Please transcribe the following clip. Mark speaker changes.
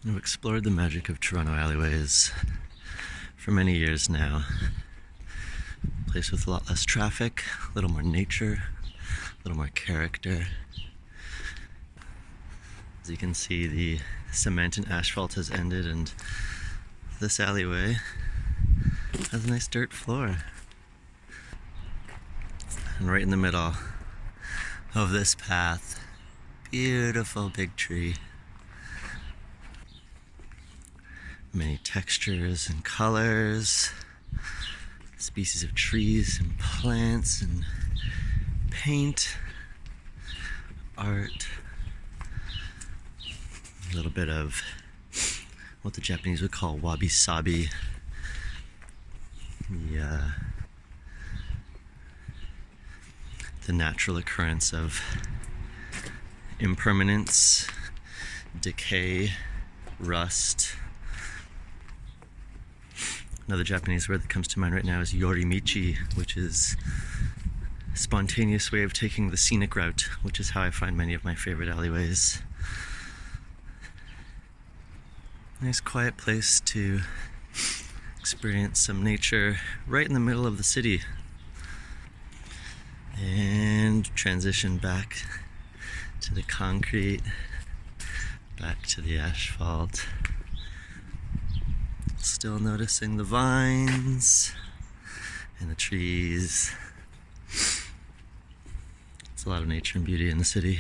Speaker 1: I've explored the magic of Toronto alleyways for many years now. A place with a lot less traffic, a little more nature, a little more character. As you can see, the cement and asphalt has ended, and this alleyway has a nice dirt floor. And right in the middle of this path, beautiful big tree. Many textures and colors, species of trees and plants and paint, art, a little bit of what the Japanese would call wabi-sabi, the natural occurrence of impermanence, decay, rust. Another Japanese word that comes to mind right now is yormichi, which is a spontaneous way of taking the scenic route, which is how I find many of my favorite alleyways. Nice quiet place to experience some nature right in the middle of the city. And transition back to the concrete, back to the asphalt. Still noticing the vines and the trees. It's a lot of nature and beauty in the city.